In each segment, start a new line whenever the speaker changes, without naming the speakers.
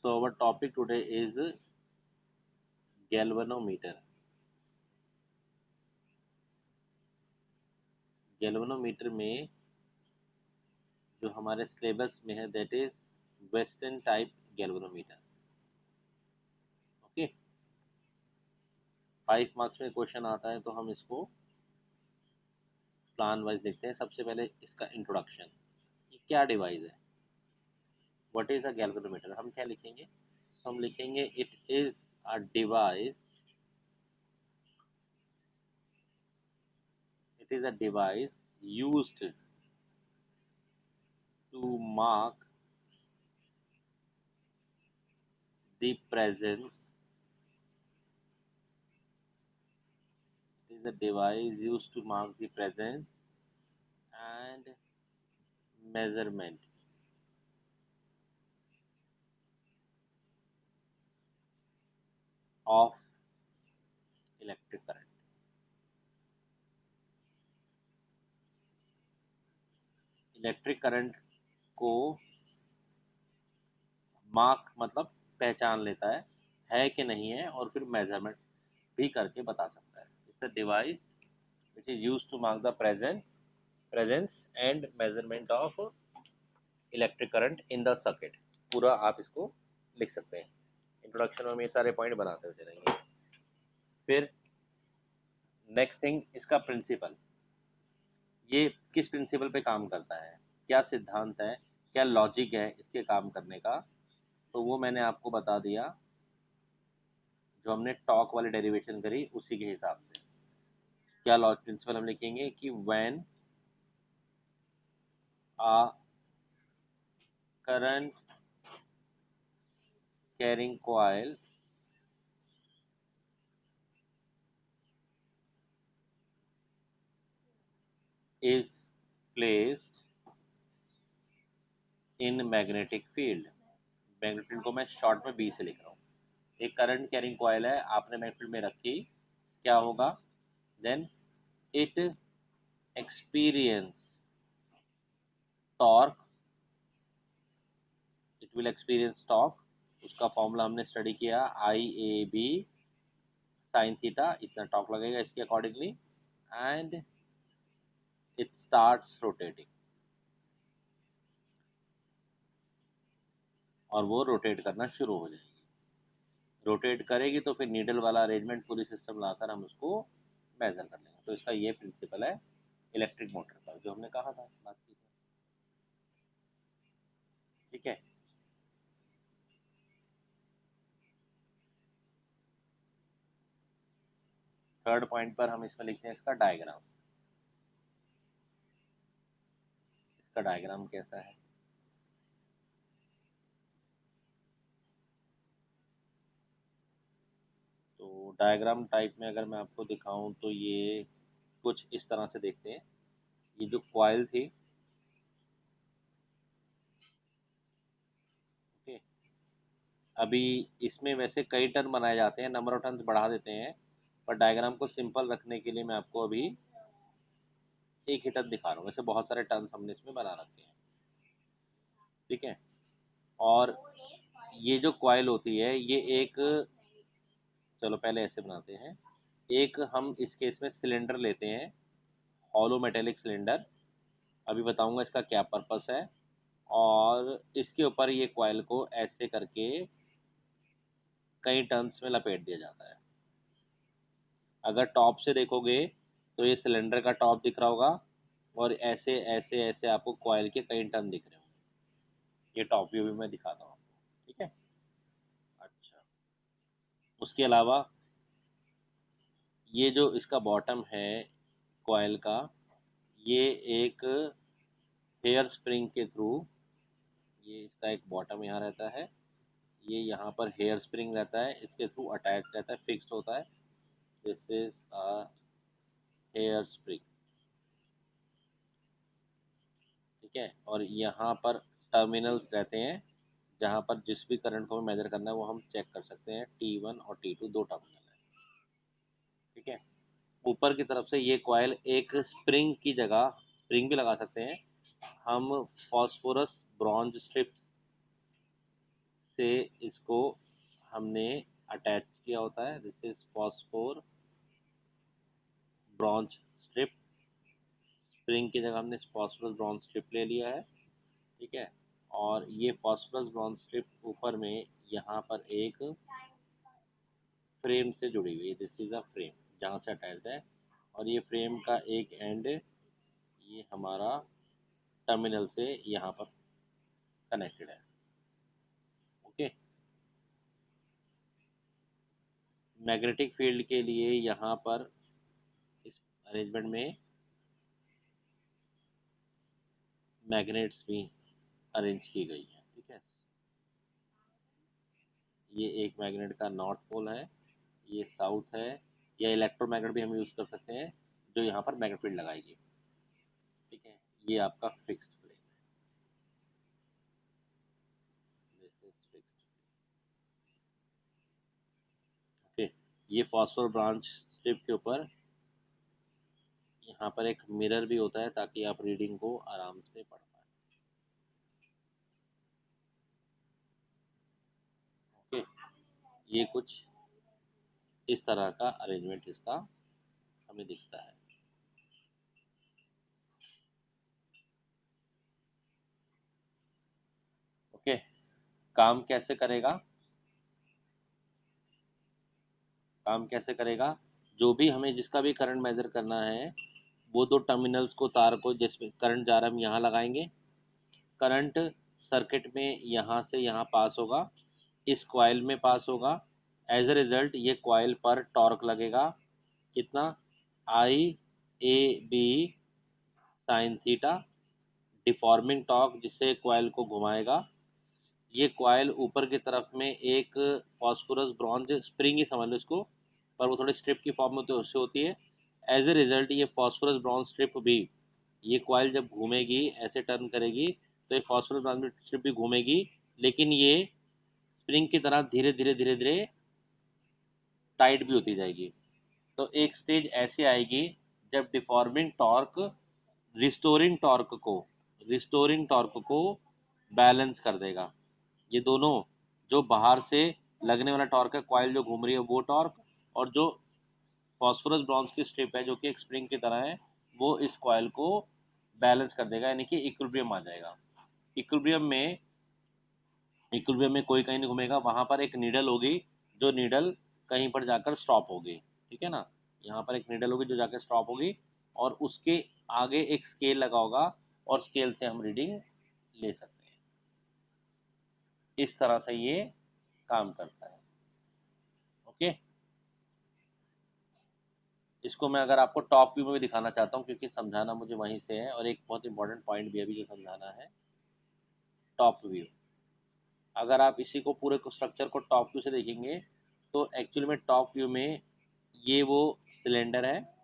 So our topic today is galvanometer. Galvanometer में जो हमारे सिलेबस में है that is western type galvanometer. Okay, 5 marks में क्वेश्चन आता है तो हम इसको प्लान वाइज देखते हैं. सबसे पहले इसका इंट्रोडक्शन, ये क्या डिवाइस है, व्हाट इज अ गैल्वेनोमीटर. हम क्या लिखेंगे, हम लिखेंगे it is a device, it is a device used to mark the presence, it is a device used to mark the presence and measurement of electric current. Electric current को mark मतलब पहचान लेता है कि नहीं है, और फिर मेजरमेंट भी करके बता सकता है. It's a device which is used to mark the presence and measurement of electric current in the circuit. पूरा आप इसको लिख सकते हैं. इंट्रोडक्शन में हम ये सारे पॉइंट बनाते हुए चलेंगे. फिर नेक्स्ट थिंग, इसका प्रिंसिपल, ये किस प्रिंसिपल पे काम करता है, क्या सिद्धांत है, क्या लॉजिक है इसके काम करने का, तो वो मैंने आपको बता दिया जो हमने टॉक वाली डेरिवेशन करी उसी के हिसाब से. क्या लॉ प्रिंसिपल हम लिखेंगे कि when a current carrying coil is placed in magnetic field. Magnetic field को मैं शॉर्ट में बी से लिख रहा हूँ. एक करंट कैरिंग कॉइल है, आपने मैग्नेटिक फील्ड में रखी, क्या होगा, then it experience torque, it will experience torque. उसका फॉर्मूला हमने स्टडी किया, I A B sine theta, इतना टॉर्क लगेगा इसके accordingly, and it starts rotating, और वो रोटेट करना शुरू हो जाएगी. रोटेट करेगी तो फिर नीडल वाला अरेंजमेंट पूरी सिस्टम लाकर हम उसको मेजर कर लेंगे. तो इसका ये प्रिंसिपल है इलेक्ट्रिक मोटर का, जो हमने कहा था, बात की थी. ठीक है. थर्ड पॉइंट पर हम इसमें लिखते हैं इसका डायग्राम. इसका डायग्राम कैसा है, तो डायग्राम टाइप में अगर मैं आपको दिखाऊं तो ये कुछ इस तरह से देखते हैं. ये जो कॉइल थी, ओके, अभी इसमें वैसे कई टर्न बनाए जाते हैं, नंबर ऑफ टर्न्स बढ़ा देते हैं, पर डायग्राम को सिंपल रखने के लिए मैं आपको अभी एक ही टर्न दिखा रहा हूँ. वैसे बहुत सारे टर्न्स हमने इसमें बना रखे हैं. ठीक है. और ये जो कॉइल होती है ये एक, चलो पहले ऐसे बनाते हैं, एक हम इस केस में सिलेंडर लेते हैं, हॉलो मेटेलिक सिलेंडर. अभी बताऊंगा इसका क्या पर्पस है. और इसके ऊपर ये कॉइल को ऐसे करके कई टर्न्स में लपेट दिया जाता है. अगर टॉप से देखोगे तो ये सिलेंडर का टॉप दिख रहा होगा, और ऐसे ऐसे ऐसे आपको कॉइल के कई टर्न दिख रहे होंगे. ये टॉप व्यू भी मैं दिखाता हूँ आपको. ठीक है. अच्छा, उसके अलावा ये जो इसका बॉटम है कॉइल का, ये एक हेयर स्प्रिंग के थ्रू, ये इसका एक बॉटम यहाँ रहता है, ये यहाँ पर हेयर स्प्रिंग रहता है, इसके थ्रू अटैच रहता है, फिक्स्ड होता है. This is a hair spring. ठीक है. और यहाँ पर टर्मिनल्स रहते हैं जहाँ पर जिस भी करंट को मेजर करना है वो हम चेक कर सकते हैं. T1 और T2 दो टर्मिनल है. ठीक है. ऊपर की तरफ से ये कॉइल एक स्प्रिंग की जगह, स्प्रिंग भी लगा सकते हैं हम, फॉस्फोरस ब्रॉन्ज स्ट्रिप्स से इसको हमने अटैच किया होता है। This is phosphor bronze strip. Spring की जगह हमने फॉस्फोरस ब्रॉन्ज स्ट्रिप ले लिया है, ठीक है। और ये फॉस्फोरस ब्रॉन्ज स्ट्रिप ऊपर में यहाँ पर एक फ्रेम से जुड़ी हुई है। दिस इज अ फ्रेम जहाँ से अटैच है, और ये फ्रेम का एक एंड ये हमारा टर्मिनल से यहाँ पर कनेक्टेड है। ओके। मैग्नेटिक फील्ड के लिए यहाँ पर इस अरेंजमेंट में मैग्नेट्स भी अरेंज की गई है, ठीक है। ये एक मैग्नेट का नॉर्थ पोल है, ये साउथ है। या इलेक्ट्रोमैग्नेट भी हम यूज़ कर सकते हैं जो यहाँ पर मैग्नेट फील्ड लगाएगी, ठीक है। ये आपका फिक्स्ड प्लेन है, दिस इज फिक्स्ड। ओके। ये फॉस्फोर ब्रांच स्ट्रिप के ऊपर यहाँ पर एक मिरर भी होता है ताकि आप रीडिंग को आराम से पढ़ पाए। ओके। ये कुछ इस तरह का अरेंजमेंट इसका हमें दिखता है। ओके। काम कैसे करेगा? काम कैसे करेगा? जो भी हमें जिसका भी करंट मेजर करना है, वो दो टर्मिनल्स को, तार को जिसमें करंट जा रहा है हम यहाँ लगाएंगे। करंट सर्किट में यहाँ से यहाँ पास होगा, इस कॉइल में पास होगा। एज अ रिजल्ट ये कॉइल पर टॉर्क लगेगा। कितना? I A B sine theta, deforming torque जिससे कॉइल को घुमाएगा। ये कॉइल ऊपर की तरफ में एक फॉस्फोरस ब्रॉन्ज स्प्रिंग ही समझ लो इसको, पर वो थोड़ी स्ट्रिप की फॉर्म में तो उससे होती है। एज ए रिजल्ट ये फॉस्फोरस ब्रॉन्ज स्ट्रिप भी, ये कॉइल जब घूमेगी ऐसे टर्न करेगी तो ये फॉस्फोरस ब्रॉन्ज स्ट्रिप भी घूमेगी, लेकिन ये स्प्रिंग की तरह धीरे धीरे धीरे धीरे टाइट भी होती जाएगी। तो एक स्टेज ऐसी आएगी जब डिफॉर्मिंग टॉर्क रिस्टोरिंग टॉर्क को रिस्टोरिंग टॉर्क को बैलेंस कर देगा। ये दोनों, जो बाहर से लगने वाला टॉर्क है, कॉइल जो घूम रही है वो टॉर्क, और जो फॉस्फोरस ब्रॉन्ज की स्ट्रिप है जो कि एक स्प्रिंग की तरह है, वो इस कॉइल को बैलेंस कर देगा, यानी कि इक्विलिब्रियम आ जाएगा। इक्विलिब्रियम में इक्विलिब्रियम में कोई कहीं नहीं घूमेगा, वहां पर एक नीडल होगी, जो नीडल कहीं पर जाकर स्टॉप होगी, ठीक है ना। यहाँ पर एक नीडल होगी जो जाकर स्टॉप होगी, और उसके आगे एक स्केल लगा होगा, और स्केल से हम रीडिंग ले सकते हैं। इस तरह से ये काम करता है। ओके। इसको मैं अगर आपको टॉप व्यू में भी दिखाना चाहता हूँ, क्योंकि समझाना मुझे वहीं से है, और एक बहुत इंपॉर्टेंट पॉइंट भी अभी जो समझाना है, टॉप व्यू। अगर आप इसी को पूरे को स्ट्रक्चर को टॉप व्यू से देखेंगे, तो एक्चुअली में टॉप व्यू में ये वो सिलेंडर है,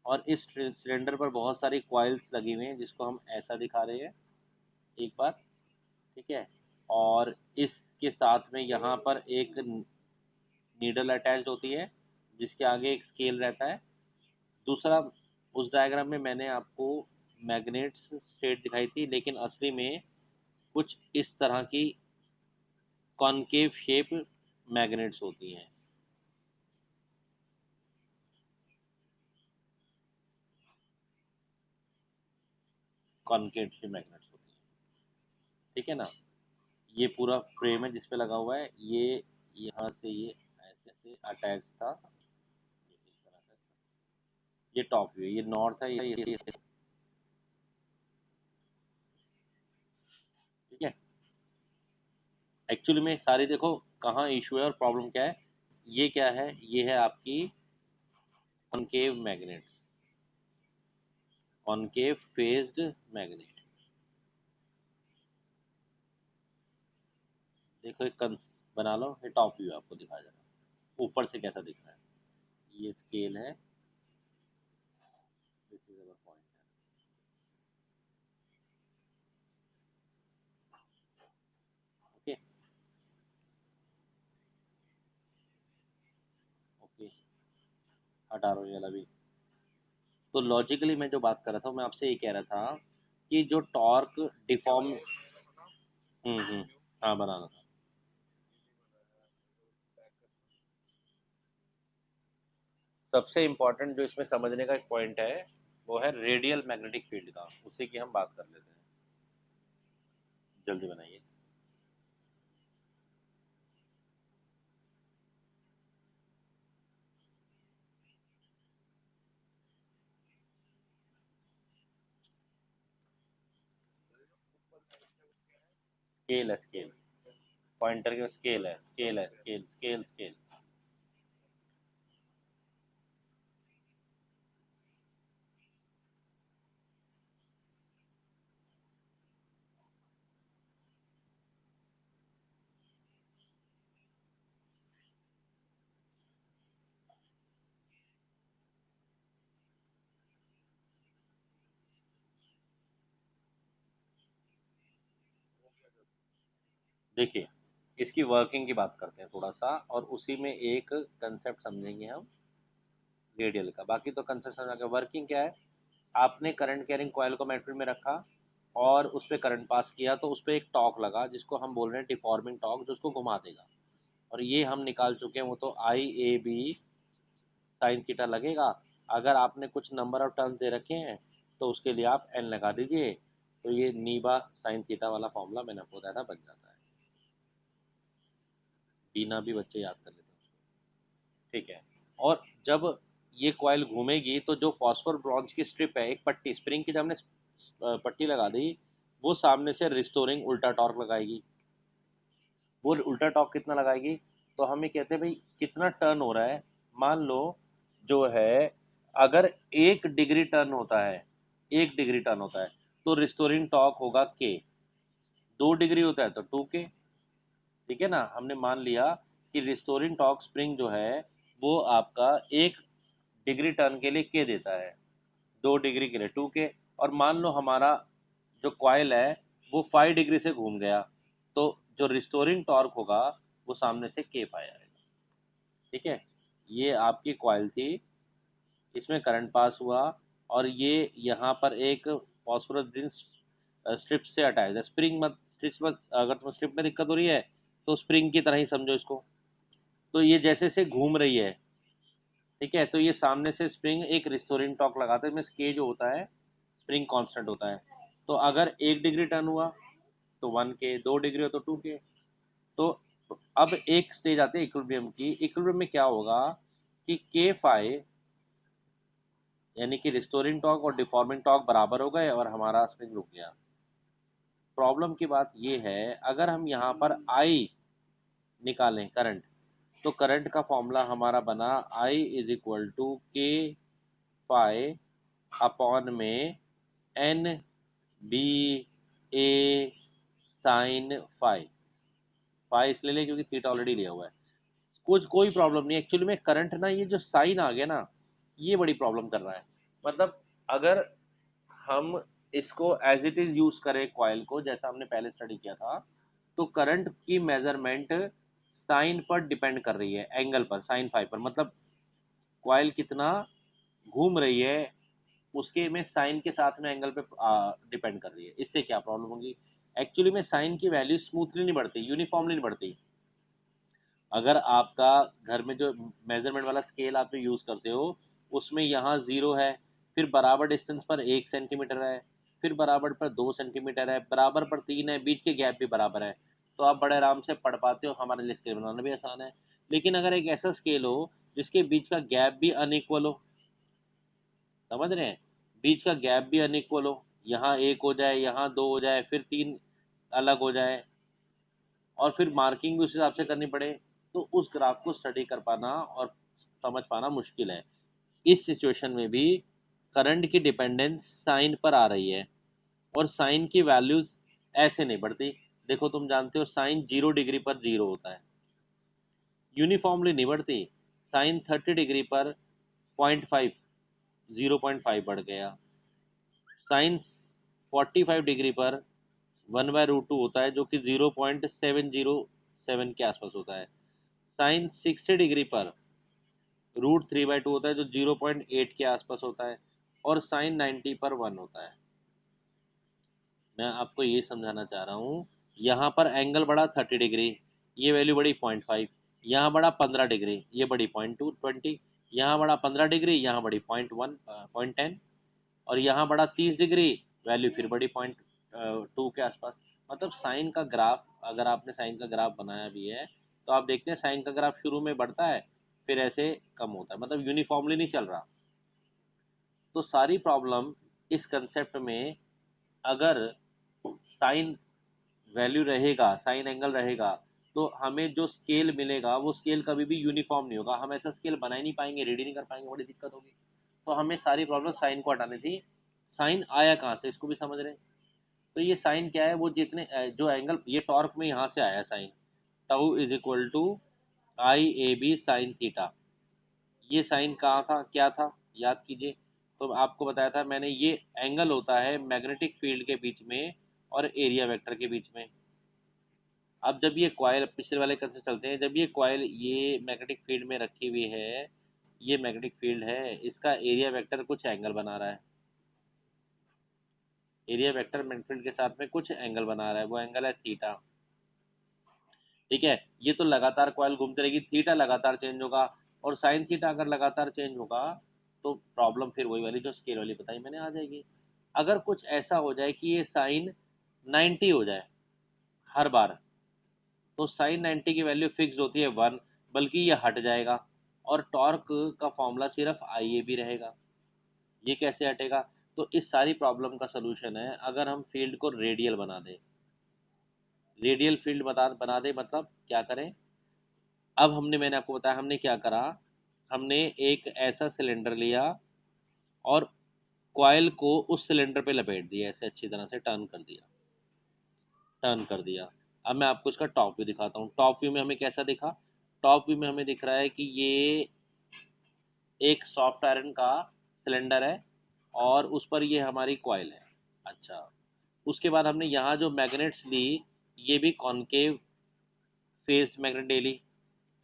और इस सिलेंडर पर बहुत सारी कॉइल्स लगी हुई हैं जिसको हम ऐसा दिखा रहे हैं एक बार, ठीक है। और इसके साथ में यहाँ पर एक नीडल अटैच्ड होती है जिसके आगे एक स्केल रहता है। दूसरा, उस डायग्राम में मैंने आपको मैग्नेट्स स्टेट दिखाई थी, लेकिन असली में कुछ इस तरह की कॉनकेव शेप मैग्नेट्स होती हैं। कॉनकेव शेप मैग्नेट्स होती हैं, ठीक है ना। ये पूरा फ्रेम है जिस पे लगा हुआ है, ये यहाँ से ये ऐसे से अटैच था, ये इस तरह से। ये टॉप व्यू, ये नॉर्थ है, ये ठीक है। एक्चुअली में सारी देखो कहाँ इशू है और प्रॉब्लम क्या है। ये क्या है? ये है आपकी concave magnets, concave faced magnet. देखो एक बना लो, ये टॉप व्यू आपको दिखा जा रहा है ऊपर से कैसा दिख रहा है। ये स्केल है, this is our point. Okay. Okay. हटा रहा हूँ ये वाला भी। तो लॉजिकली मैं जो बात कर रहा था, मैं आपसे ये कह रहा था कि जो टॉर्क डिफॉर्म, हाँ बनाना था। सबसे इम्पोर्टेंट जो इसमें समझने का एक पॉइंट है वो है रेडियल मैग्नेटिक फील्ड का, उसी की हम बात कर लेते हैं। जल्दी बनाइए। स्केल है, स्केल। पॉइंटर के स्केल है, स्केल है, स्केल स्केल स्केल। देखिए, इसकी वर्किंग की बात करते हैं थोड़ा सा, और उसी में एक कंसेप्ट समझेंगे हम रेडियल का। बाकी तो कंसेप्ट समझ के, वर्किंग क्या है। आपने करंट कैरिंग कॉयल को मेटल में रखा और उस पर करंट पास किया, तो उस पर एक टॉर्क लगा जिसको हम बोल रहे हैं डिफॉर्मिंग टॉर्क, जो उसको घुमा देगा। और ये हम निकाल चुके हैं, वो तो आई ए बी साइन थीटा लगेगा। अगर आपने कुछ नंबर ऑफ टर्न्स दे रखे हैं तो उसके लिए आप एन लगा दीजिए, तो ये नीबा साइन थीटा वाला फॉर्मूला मैंने आपको बताया था बन जाता है। बिना भी बच्चे याद कर लेते हैं उसको। ठीक है। और जब ये कॉइल घूमेगी तो जो फॉस्फोर ब्रॉन्ज की स्ट्रिप है, एक पट्टी स्प्रिंग की, जब हमने पट्टी लगा दी, वो सामने से रिस्टोरिंग उल्टा टॉर्क लगाएगी। वो उल्टा टॉर्क कितना लगाएगी, तो हम ये कहते हैं भाई कितना टर्न हो रहा है। मान लो जो है, अगर 1 डिग्री टर्न होता है, 1 डिग्री टर्न होता है, तो रिस्टोरिंग टॉर्क होगा के। 2 डिग्री होता है तो 2 के। ठीक है ना, हमने मान लिया कि रिस्टोरिंग टॉर्क स्प्रिंग जो है वो आपका 1 डिग्री टर्न के लिए के देता है, 2 डिग्री के लिए 2 के। और मान लो हमारा जो कॉइल है वो 5 डिग्री से घूम गया, तो जो रिस्टोरिंग टॉर्क होगा वो सामने से के पाया आएगा। ठीक है। ये आपकी कॉइल थी, इसमें करंट पास हुआ, और ये यहाँ पर एक फॉस्फोरस रिंग स्ट्रिप से अटैच है। स्प्रिंग मत स्ट्रिप मत, अगर तुम्हें स्ट्रिप में दिक्कत हो रही है तो स्प्रिंग की तरह ही समझो इसको। तो ये जैसे से घूम रही है, ठीक है, तो ये सामने से स्प्रिंग एक रिस्टोरिंग टॉर्क लगाते हैं, इसमें के जो होता है स्प्रिंग कांस्टेंट होता है। तो अगर 1 डिग्री टर्न हुआ तो 1 के, 2 डिग्री हो तो 2 के। तो अब एक स्टेज आती है इक्विलिब्रियम की। इक्विलिब्रियम में क्या होगा कि के फाई, यानी कि रिस्टोरिंग टॉर्क और डिफॉर्मिंग टॉर्क बराबर हो गए और हमारा स्प्रिंग रुक गया। प्रॉब्लम की बात ये है, अगर हम यहाँ पर आई निकालें करंट, तो करंट का फॉर्मूला हमारा बना आई इज इक्वल टू के फाई अपॉन में एन बी ए साइन फाई। फाई इसलिए ले क्योंकि थीटा ऑलरेडी लिया हुआ है। कुछ कोई प्रॉब्लम नहीं एक्चुअली में, करंट ना, ये जो साइन आ गया ना, ये बड़ी प्रॉब्लम कर रहा है। मतलब अगर हम इसको एज इट इज यूज करें कॉइल को, जैसा हमने पहले स्टडी किया था, तो करंट की मेजरमेंट साइन पर डिपेंड कर रही है, एंगल पर, साइन फाई पर। मतलब कॉइल कितना घूम रही है उसके में साइन के साथ में एंगल पे डिपेंड कर रही है। इससे क्या प्रॉब्लम होगी, एक्चुअली में साइन की वैल्यू स्मूथली नहीं बढ़ती, यूनिफॉर्मली नहीं बढ़ती। अगर आपका घर में जो मेजरमेंट वाला स्केल आप जो यूज़ करते हो, उसमें यहाँ 0 है, फिर बराबर डिस्टेंस पर 1 सेंटीमीटर है, फिर बराबर पर 2 सेंटीमीटर है, बराबर पर 3 है, बीच के गैप भी बराबर है, तो आप बड़े आराम से पढ़ पाते हो, हमारे लिए स्केल बनाना भी आसान है। लेकिन अगर एक ऐसा स्केल हो जिसके बीच का गैप भी अनइक्वल हो, समझ रहे हैं, बीच का गैप भी अनइक्वल हो, यहाँ 1 हो जाए, यहाँ 2 हो जाए, फिर 3 अलग हो जाए, और फिर मार्किंग भी उस हिसाब से करनी पड़े, तो उस ग्राफ को स्टडी कर पाना और समझ पाना मुश्किल है। इस सिचुएशन में भी करंट की डिपेंडेंस साइन पर आ रही है, और साइन की वैल्यूज ऐसे नहीं बढ़ती। देखो तुम जानते हो साइन 0 डिग्री पर 0 होता है, यूनिफॉर्मली नहीं बढ़ती। साइन 30 डिग्री पर 0.5, 0.5 बढ़ गया। साइन 45 डिग्री पर 1/√2 होता है, जो कि 0.707 के आसपास होता है। साइन 60 डिग्री पर √3/2 होता है, जो 0.8 के आसपास होता है। और साइन 90 पर 1 होता है। मैं आपको ये समझाना चाह रहा हूँ, यहाँ पर एंगल बढ़ा 30 डिग्री, ये वैल्यू बढ़ी 0.5। यहाँ बढ़ा 15 डिग्री, ये बढ़ी 0.220। यहाँ बढ़ा 15 डिग्री, यहाँ बढ़ी 0.1 0.10, और यहाँ बढ़ा 30 डिग्री, वैल्यू फिर बढ़ी 0.2 के आसपास। मतलब साइन का ग्राफ, अगर आपने साइन का ग्राफ बनाया भी है तो आप देखते हैं साइन का ग्राफ शुरू में बढ़ता है, फिर ऐसे कम होता है, मतलब यूनिफॉर्मली नहीं चल रहा। तो सारी प्रॉब्लम इस कंसेप्ट में, अगर साइन वैल्यू रहेगा, साइन एंगल रहेगा, तो हमें जो स्केल मिलेगा वो स्केल कभी भी यूनिफॉर्म नहीं होगा, हम ऐसा स्केल बना ही नहीं पाएंगे, रेडी नहीं कर पाएंगे, बड़ी दिक्कत होगी। तो हमें सारी प्रॉब्लम साइन को हटानी थी। साइन आया कहाँ से, इसको भी समझ रहे हैं। तो ये साइन क्या है, वो जितने जो एंगल ये टॉर्क में यहाँ से आया sine, tau is equal to I A B sine theta. ये साइन कहाँ था, क्या था, याद कीजिए। तो आपको बताया था मैंने, ये एंगल होता है मैग्नेटिक फील्ड के बीच में और एरिया वेक्टर के बीच में। अब जब ये कॉयल, पिछले वाले कंसेप्ट चलते हैं, जब ये कॉयल ये मैग्नेटिक फील्ड में रखी हुई है, ये मैग्नेटिक फील्ड है, इसका एरिया वेक्टर कुछ एंगल बना रहा है, एरिया वेक्टर मैग्नेटिक फील्ड के साथ में कुछ एंगल बना रहा है, वो एंगल है थीटा। ठीक है, ये तो लगातार कॉयल घूमती रहेगी, थीटा लगातार चेंज होगा, और साइन थीटा अगर लगातार चेंज होगा तो प्रॉब्लम फिर वही वाली जो स्केल वाली बताई मैंने आ जाएगी। अगर कुछ ऐसा हो जाए कि ये साइन 90 हो जाए हर बार, तो साइन 90 की वैल्यू फिक्स होती है 1, बल्कि ये हट जाएगा, और टॉर्क का फॉर्मूला सिर्फ आई ए भी रहेगा। ये कैसे हटेगा? तो इस सारी प्रॉब्लम का सोल्यूशन है, अगर हम फील्ड को रेडियल बना दें। रेडियल फील्ड बना दे मतलब क्या करें? अब हमने, मैंने आपको बताया हमने क्या करा, हमने एक ऐसा सिलेंडर लिया और कॉयल को उस सिलेंडर पे लपेट दिया, ऐसे अच्छी तरह से टर्न कर दिया, टर्न कर दिया। अब मैं आपको इसका टॉप व्यू दिखाता हूँ। टॉप व्यू में हमें कैसा दिखा? टॉप व्यू में हमें दिख रहा है कि ये एक सॉफ्ट आयरन का सिलेंडर है, और उस पर ये हमारी कॉयल है। अच्छा, उसके बाद हमने यहाँ जो मैग्नेट्स ली, ये भी कॉनकेव फेस मैग्नेट ले ली।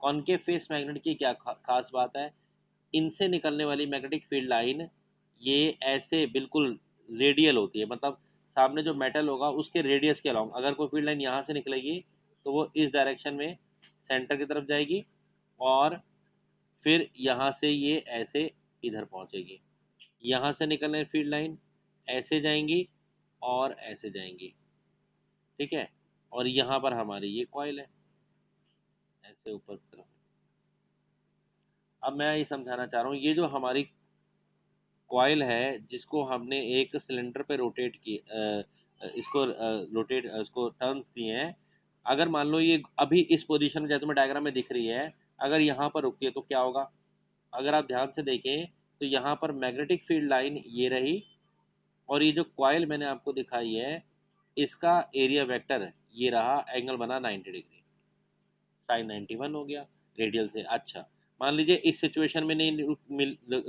कॉनकेव फेस मैग्नेट की क्या खास बात है? इनसे निकलने वाली मैग्नेटिक फील्ड लाइन ये ऐसे बिल्कुल रेडियल होती है, मतलब सामने जो मेटल होगा उसके रेडियस के अलोंग अगर कोई फील्ड लाइन यहाँ से निकलेगी तो वो इस डायरेक्शन में सेंटर की तरफ जाएगी, और फिर यहाँ से ये ऐसे इधर पहुँचेगी। यहाँ से निकलने फील्ड लाइन ऐसे जाएंगी और ऐसे जाएंगी। ठीक है, और यहाँ पर हमारी ये कॉइल है, ऐसे ऊपर की तरफ। अब मैं ये समझाना चाह रहा हूँ, ये जो हमारी कॉइल है जिसको हमने एक सिलेंडर पे रोटेट की, इसको रोटेट, इसको टर्न्स दिए हैं। अगर मान लो ये अभी इस पोजीशन में, जैसे तुम्हें डायग्राम में दिख रही है, अगर यहाँ पर रुकती है तो क्या होगा? अगर आप ध्यान से देखें तो यहाँ पर मैग्नेटिक फील्ड लाइन ये रही, और ये जो कॉइल मैंने आपको दिखाई है, इसका एरिया वेक्टर ये रहा, एंगल बना 90 डिग्री, साइन 91 हो गया रेडियल से। अच्छा, मान लीजिए इस सिचुएशन में नहीं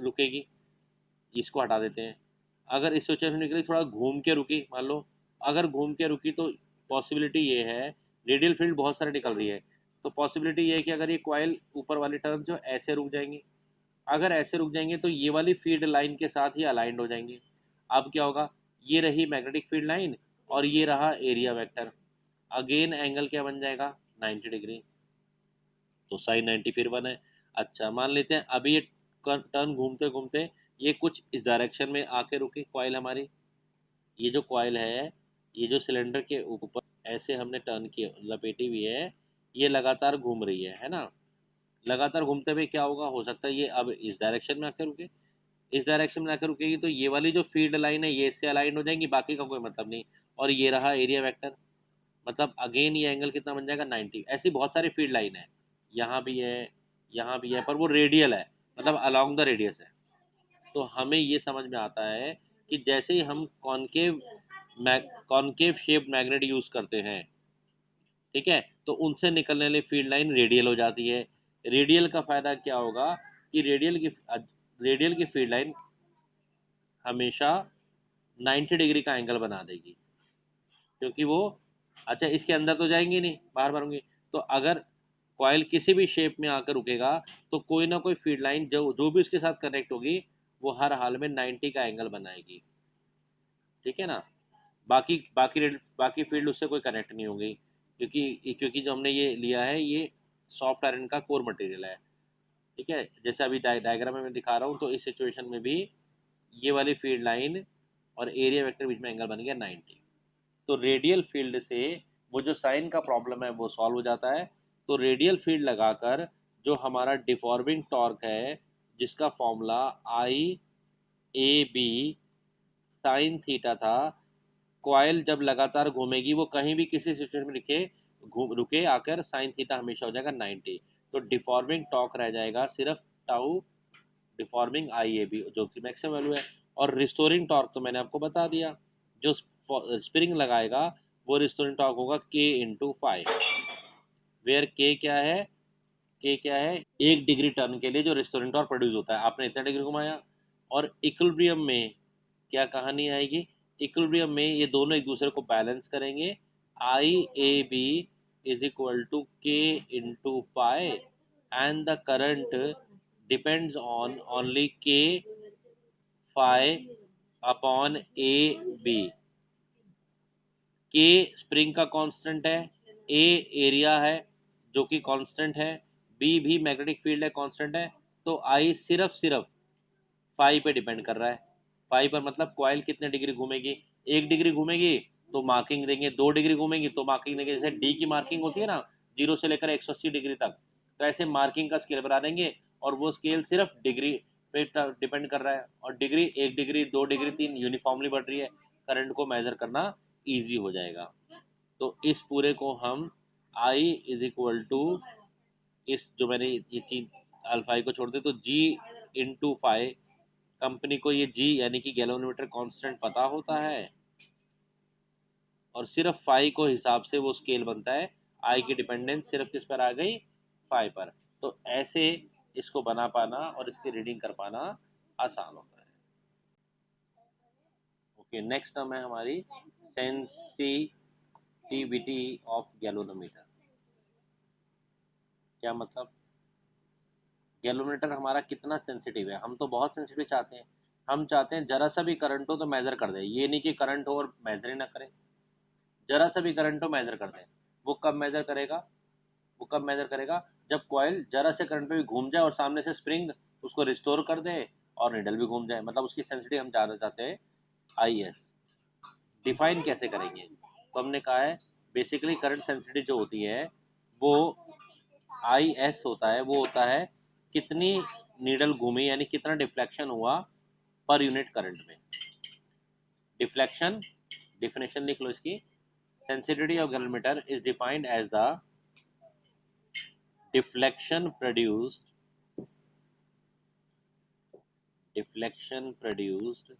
रुकेगी, इसको हटा देते हैं। अगर इस सिचुएशन में निकली, थोड़ा घूम के रुकी मान लो, अगर घूम के रुकी तो पॉसिबिलिटी ये है, रेडियल फील्ड बहुत सारी निकल रही है, तो पॉसिबिलिटी ये है कि अगर ये कॉइल ऊपर वाली टर्म जो ऐसे रुक जाएंगी, अगर ऐसे रुक जाएंगे तो ये वाली फील्ड लाइन के साथ ही अलाइंड हो जाएंगे। अब क्या होगा? ये रही मैग्नेटिक फील्ड लाइन और ये रहा एरिया वेक्टर, अगेन एंगल क्या बन जाएगा? 90 डिग्री। तो साइन 90 फिर बना है। अच्छा, मान लेते हैं अभी ये टर्न घूमते घूमते ये कुछ इस डायरेक्शन में आके रुकी कॉइल हमारी। ये जो कॉइल है, ये जो सिलेंडर के ऊपर ऐसे हमने टर्न की लपेटी हुई है, ये लगातार घूम रही है ना? लगातार घूमते हुए क्या होगा, हो सकता है ये अब इस डायरेक्शन में आकर रुके। इस डायरेक्शन में आकर रुकेगी तो ये वाली जो फील्ड लाइन है ये इससे अलाइन हो जाएंगी, बाकी का कोई मतलब नहीं। और ये रहा एरिया वेक्टर, मतलब अगेन ये एंगल कितना बन जाएगा? 90। ऐसी बहुत सारी फील्ड लाइन है, यहाँ भी है, यहाँ भी है, पर वो रेडियल है, मतलब अलोंग द रेडियस है। तो हमें ये समझ में आता है कि जैसे ही हम कॉनकेव शेप मैग्नेट यूज करते हैं, ठीक है, तो उनसे निकलने वाली फील्ड लाइन रेडियल हो जाती है। रेडियल का फायदा क्या होगा कि रेडियल की फील्ड लाइन हमेशा 90 डिग्री का एंगल बना देगी, क्योंकि वो, अच्छा इसके अंदर तो जाएंगी नहीं, बाहर बाहर होंगी। तो अगर कॉयल किसी भी शेप में आकर रुकेगा तो कोई ना कोई फील्ड लाइन जो जो भी उसके साथ कनेक्ट होगी वो हर हाल में 90 का एंगल बनाएगी। ठीक है ना? बाकी फील्ड उससे कोई कनेक्ट नहीं होगी, क्योंकि जो हमने ये लिया है ये सॉफ्ट आयरन का कोर मटेरियल है। ठीक है, जैसे अभी डायग्राम में मैं दिखा रहा हूँ, तो इस सिचुएशन में भी ये वाली फील्ड लाइन और एरिया वेक्टर बीच में एंगल बन गया 90। तो रेडियल फील्ड से वो जो साइन का प्रॉब्लम है वो सॉल्व हो जाता है। तो रेडियल फील्ड लगाकर जो हमारा डिफॉर्मिंग टॉर्क है, जिसका formula I A B sine theta था, कॉइल जब लगातार घूमेगी वो कहीं भी किसी सिचुएशन में लिखे घूम रुके आकर साइन थीटा हमेशा हो जाएगा 90। तो डिफॉर्मिंग टॉर्क रह जाएगा सिर्फ tau deforming I A B, जो कि मैक्सिमम वैल्यू है। और रिस्टोरिंग टॉर्क तो मैंने आपको बता दिया, जो स्प्रिंग लगाएगा वो रिस्टोरिंग टॉर्क होगा के इंटू फाइव, वेयर के क्या है, के क्या है, 1 डिग्री टर्न के लिए जो रिस्टोरेंट और प्रोड्यूस होता है, आपने इतना डिग्री घुमाया। और इक्विलिब्रियम में क्या कहानी आएगी, इक्विलिब्रियम में ये दोनों एक दूसरे को बैलेंस करेंगे, I A B is equal to K into pi, and the current depends on only K phi upon A B. K spring का कांस्टेंट है, ए एरिया है जो कि कांस्टेंट है, बी भी मैग्नेटिक फील्ड है कांस्टेंट है। तो आई सिर्फ सिर्फ फाई पे डिपेंड कर रहा है। फाई पर मतलब कॉइल कितने डिग्री घूमेगी, 1 डिग्री घूमेगी तो मार्किंग देंगे, 2 डिग्री घूमेगी तो मार्किंग देंगे, जैसे डी की मार्किंग होती है ना, 0 से लेकर 180 डिग्री तक। तो ऐसे मार्किंग का स्केल बना देंगे, और वो स्केल सिर्फ डिग्री पे डिपेंड कर रहा है, और डिग्री 1 डिग्री 2 डिग्री 3 यूनिफॉर्मली बढ़ रही है, करंट को मेजर करना ईजी हो जाएगा। तो इस पूरे को हम आई इज इक्वल टू, इस जो मैंने ये चीज अल्फा आई को छोड़ दे तो जी इंटू फाइव, कंपनी को ये जी यानी कि गैलोमीटर कांस्टेंट पता होता है, और सिर्फ फाई को हिसाब से वो स्केल बनता है। आई की डिपेंडेंस सिर्फ किस पर आ गई, फाई पर। तो ऐसे इसको बना पाना और इसकी रीडिंग कर पाना आसान होता है। ओके, नेक्स्ट टर्म है हमारी सेंसिटिविटी ऑफ गैलोमीटर। क्या मतलब, गैलोमीटर हमारा कितना सेंसिटिव है, हम तो बहुत सेंसिटिव चाहते हैं। हम चाहते हैं जरा सा भी करंट हो तो मेजर कर दे, ये नहीं कि करंट हो और मेजर ही ना करें, जरा सा भी करंट हो मेजर कर दे। वो कब मेजर करेगा, वो कब मेजर करेगा, जब कॉइल जरा से करंट पे भी घूम जाए और सामने से स्प्रिंग उसको रिस्टोर कर दे, और निडल भी घूम जाए, मतलब उसकी सेंसिटिव हम ज़्यादा चाहते हैं। आई एस डिफाइन कैसे करेंगे, तो हमने कहा है बेसिकली करंट सेंसिटिव जो होती है वो आई एस होता है, वो होता है कितनी नीडल घूमी यानी कितना डिफ्लेक्शन हुआ पर यूनिट करंट में। डिफ्लेक्शन, डिफिनेशन लिख लो इसकी, sensitivity of galvanometer is defined as the deflection produced, deflection produced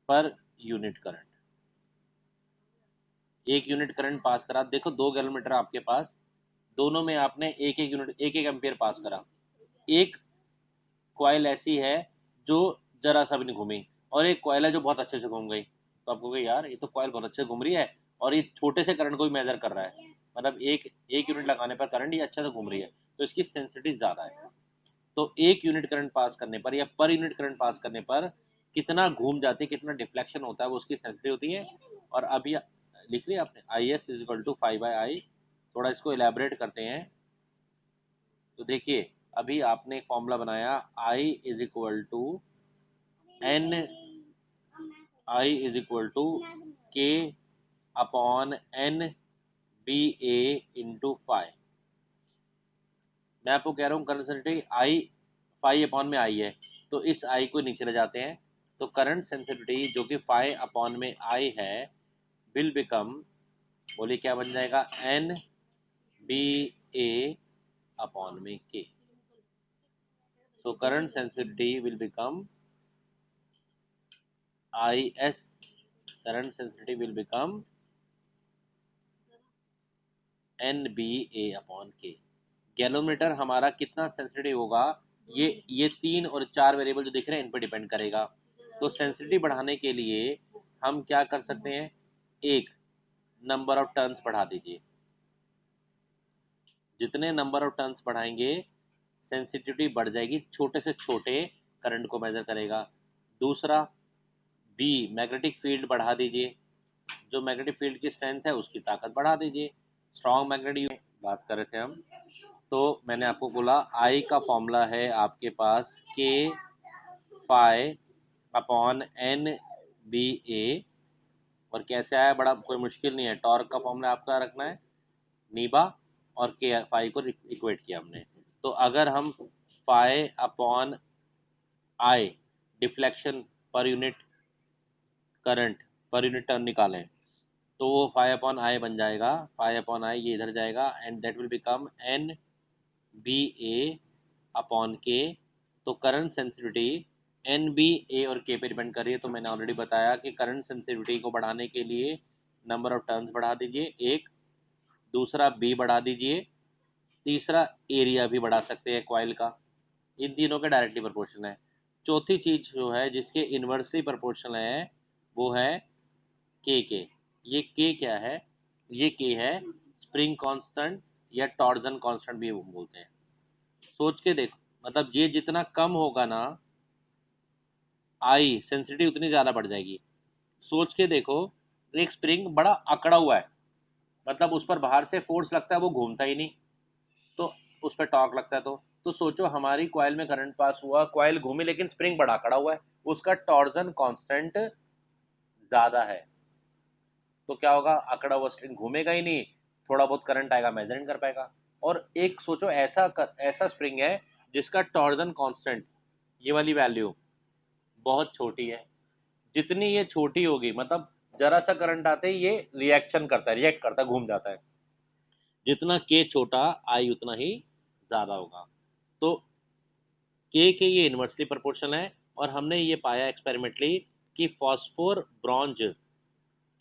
पर यूनिट करंट। एक यूनिट करंट पास करा, देखो 2 गैलोमीटर आपके पास, दोनों में आपने एक एक यूनिट एक एक एम्पियर पास करा। एक कॉइल ऐसी है जो जरा सा भी नहीं घूमी, और एक कॉइल है जो बहुत अच्छे से घूम गई, तो आपको कहे यार ये तो कॉइल बहुत अच्छे से घूम रही है, और ये छोटे से करंट को भी मेजर कर रहा है, मतलब एक एक यूनिट लगाने पर करंट ये अच्छे से घूम रही है, तो इसकी सेंसिटिव ज़्यादा है। तो एक यूनिट करंट पास करने पर या पर यूनिट करंट पास करने पर कितना घूम जाती है, कितना डिफ्लेक्शन होता है, वो उसकी सेंसिटिव होती है। और अभी लिख लिया आपने, I S is equal to five by I. थोड़ा इसको इलेबरेट करते हैं, तो देखिए अभी आपने एक फॉर्मूला बनाया, I is equal to N, I is equal to K upon N B A into five. मैं आपको कह रहा हूँ current sensitivity I five upon में आई है, तो इस आई को नीचे ले जाते हैं, तो करंट सेंसिटिविटी जो कि फाइव अपॉन में आई है विल बिकम, बोलिए क्या बन जाएगा, एन बी ए अपॉन में के। तो current sensitivity will become I S, current sensitivity will become N B A upon K. Galvanometer हमारा कितना सेंसिटिव होगा, ये 3 और 4 वेरिएबल जो दिख रहे हैं इन पर डिपेंड करेगा। तो सेंसिटिविटी बढ़ाने के लिए हम क्या कर सकते हैं, एक, नंबर ऑफ टर्न्स बढ़ा दीजिए, जितने नंबर ऑफ टर्न्स बढ़ाएंगे सेंसिटिविटी बढ़ जाएगी, छोटे से छोटे करंट को मेजर करेगा। दूसरा, बी मैग्नेटिक फील्ड बढ़ा दीजिए, जो मैग्नेटिक फील्ड की स्ट्रेंथ है उसकी ताकत बढ़ा दीजिए। स्ट्रॉन्ग मैग्नेटिक बात कर रहे थे हम, तो मैंने आपको बोला आई का फॉर्मूला है आपके पास के phi upon N B A. और कैसे आया, बड़ा कोई मुश्किल नहीं है। टॉर्क का फॉर्मूला आपका रखना है नीबा, और के फाई को इक्वेट किया हमने। तो अगर हम फाई अपॉन आई डिफ्लेक्शन पर यूनिट करंट पर यूनिट टर्न निकालें, तो वो फाई अपॉन आई बन जाएगा। फाई अपॉन आई ये इधर जाएगा and that will become N B A upon K. तो current sensitivity N B A और के पे डिपेंड कर रही है। तो मैंने ऑलरेडी बताया कि करंट सेंसिटिविटी को बढ़ाने के लिए नंबर ऑफ टर्न्स बढ़ा दीजिए एक, दूसरा बी बढ़ा दीजिए, तीसरा एरिया भी बढ़ा सकते हैं कॉइल का। इन तीनों के डायरेक्टली प्रोपोर्शनल है। चौथी चीज जो है जिसके इन्वर्सली प्रोपोर्शनल है वो है के। ये के क्या है, ये के है स्प्रिंग कांस्टेंट या टॉर्जन कांस्टेंट भी बोलते हैं। सोच के देखो, मतलब ये जितना कम होगा ना आई सेंसिटिविटी उतनी ज़्यादा बढ़ जाएगी। सोच के देखो, एक स्प्रिंग बड़ा अकड़ा हुआ है, मतलब उस पर बाहर से फोर्स लगता है वो घूमता ही नहीं, तो उस पर टॉर्क लगता है। तो सोचो हमारी कॉइल में करंट पास हुआ, कॉइल घूमी लेकिन स्प्रिंग बड़ा अकड़ा हुआ है, उसका टॉर्जन कांस्टेंट ज़्यादा है। तो क्या होगा, अकड़ा हुआ स्प्रिंग घूमेगा ही नहीं, थोड़ा बहुत करंट आएगा मेजर नहीं कर पाएगा। और एक सोचो ऐसा स्प्रिंग है जिसका टॉर्जन कांस्टेंट, ये वाली वैल्यू बहुत छोटी है। जितनी ये छोटी होगी, मतलब जरा सा करंट आते ही ये रिएक्ट करता है, घूम जाता है। जितना के छोटा आई उतना ही ज्यादा होगा। तो के ये इन्वर्सली प्रोपोर्शनल है। और हमने ये पाया एक्सपेरिमेंटली कि फॉस्फोर ब्रॉन्ज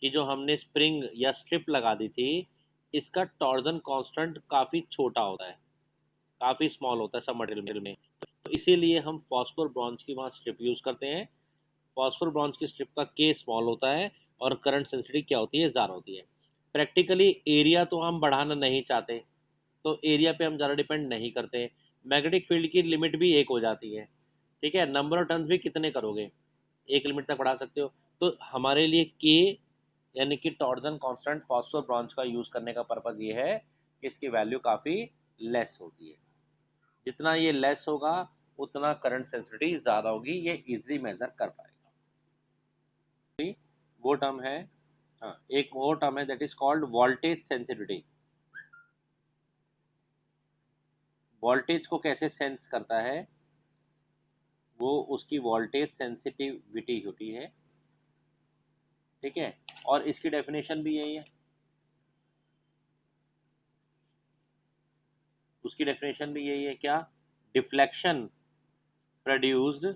की जो हमने स्प्रिंग या स्ट्रिप लगा दी थी, इसका टॉर्जन कांस्टेंट काफी छोटा होता है, काफी स्मॉल होता है सब मटेरियल में। तो इसीलिए हम फॉस्फोर ब्रॉन्ज की वहाँ स्ट्रिप यूज करते हैं। फॉस्फोर ब्रॉन्ज की स्ट्रिप का के स्मॉल होता है और करंट सेंसिटिविटी क्या होती है, ज़्यादा होती है। प्रैक्टिकली एरिया तो हम बढ़ाना नहीं चाहते, तो एरिया पे हम ज़्यादा डिपेंड नहीं करते। मैग्नेटिक फील्ड की लिमिट भी एक हो जाती है, ठीक है। नंबर ऑफ टर्न्स भी कितने करोगे, एक लिमिट तक बढ़ा सकते हो। तो हमारे लिए के यानी कि टॉर्जन कांस्टेंट फॉस्फोर ब्रॉन्ज का यूज़ करने का पर्पज़ ये है कि इसकी वैल्यू काफ़ी लेस होती है। जितना ये लेस होगा उतना करंट सेंसिटिविटी ज़्यादा होगी, ये इजीली मेजर कर पाएगा। वो टर्म है, हाँ एक और टर्म है that is called voltage sensitivity. Voltage को कैसे सेंस करता है, वो उसकी वोल्टेज सेंसिटिविटी होती है, ठीक है। और इसकी डेफिनेशन भी यही है, उसकी डेफिनेशन भी यही है क्या, deflection produced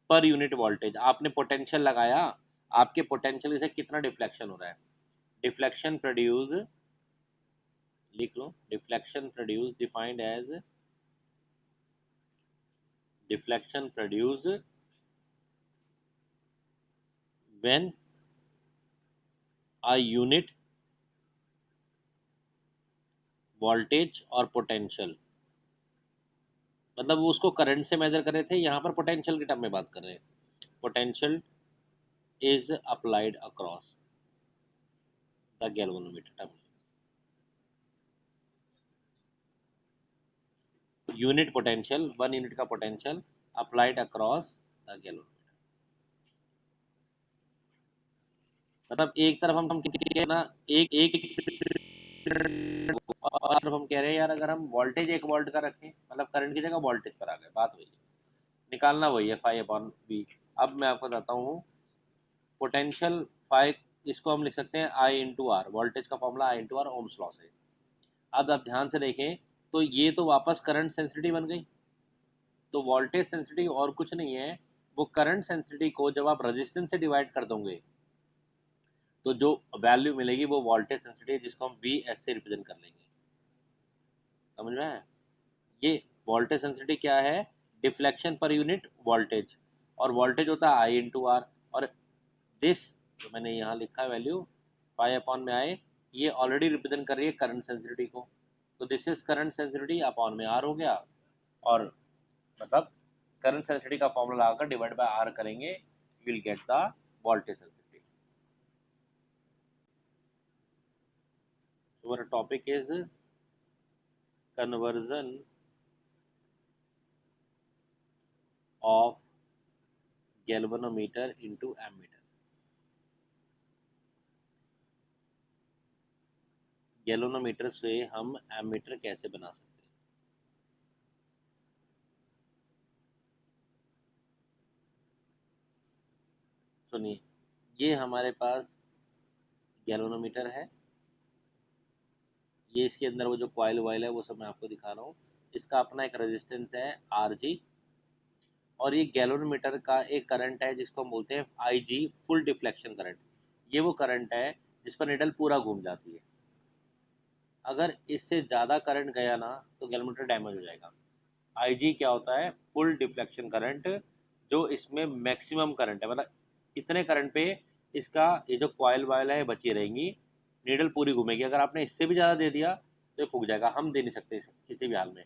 per unit voltage. आपने पोटेंशियल लगाया, आपके पोटेंशियल से कितना डिफ्लेक्शन हो रहा है। डिफ्लेक्शन प्रोड्यूस, लिख लो, deflection produce defined as deflection produce when a unit voltage और पोटेंशियल, मतलब वो उसको करंट से मेजर कर रहे थे, यहाँ पर पोटेंशियल के टर्म में बात कर रहे हैं। Potential is applied across the galvanometer term, unit potential, one unit का potential applied across the galvanometer. मतलब एक तरफ हम ना, एक एक और तरफ हम कह रहे हैं यार अगर हम वोल्टेज 1 वोल्ट का रखें, मतलब करंट की जगह वोल्टेज पर आ गए, बात वही है। निकालना वही है फाई अपॉन बी। अब मैं आपको बताता हूँ पोटेंशियल फाई, इसको हम लिख सकते हैं आई इंटू आर, वोल्टेज का formula I into R Ohm's law से। अब आप ध्यान से देखें तो ये तो वापस करंट सेंसिटिविटी बन गई। तो वोल्टेज सेंसिटिविटी और कुछ नहीं है, वो करंट सेंसिटिविटी को जब आप रेजिस्टेंस से डिवाइड कर दोगे तो जो वैल्यू मिलेगी वो वोल्टेज सेंसिटिविटी, जिसको हम वी एस से रिप्रेजेंट कर लेंगे। समझ में आया? ये वोल्टेज सेंसिटिविटी क्या है, डिफ्लेक्शन पर यूनिट वोल्टेज, और वोल्टेज होता है आई इंटू आर। और दिस जो मैंने यहाँ लिखा है वैल्यू पाई अपॉन में आए, ये ऑलरेडी रिप्रेजेंट कर रही है करंट सेंसिटिविटी को। तो this is current sensitivity upon में आर हो गया। और मतलब करंट सेंसिटिविटी का फॉर्मूला लगाकर डिवाइड बाय आर करेंगे, will get the voltage sensitivity. So our topic is conversion of galvanometer into ammeter. Galvanometer से हम एमीटर कैसे बना सकते हैं? सुनिए, ये हमारे पास गैल्वेनोमीटर है, ये इसके अंदर वो जो कॉइल वाइल है वो सब मैं आपको दिखा रहा हूँ। इसका अपना एक रेजिस्टेंस है RG, और ये गैल्वेनोमीटर का एक करंट है जिसको हम बोलते हैं IG, फुल डिफ्लेक्शन करंट। ये वो करंट है जिस पर निडल पूरा घूम जाती है। अगर इससे ज़्यादा करंट गया ना तो गैल्वेनोमीटर डैमेज हो जाएगा। IG क्या होता है? फुल डिफ्लेक्शन करंट, जो इसमें मैक्सिमम करंट है, मतलब इतने करंट पे इसका ये जो कॉइल वाइल है बची रहेंगी, नीडल पूरी घूमेगी। अगर आपने इससे भी ज़्यादा दे दिया तो ये फूक जाएगा, हम दे नहीं सकते किसी भी हाल में।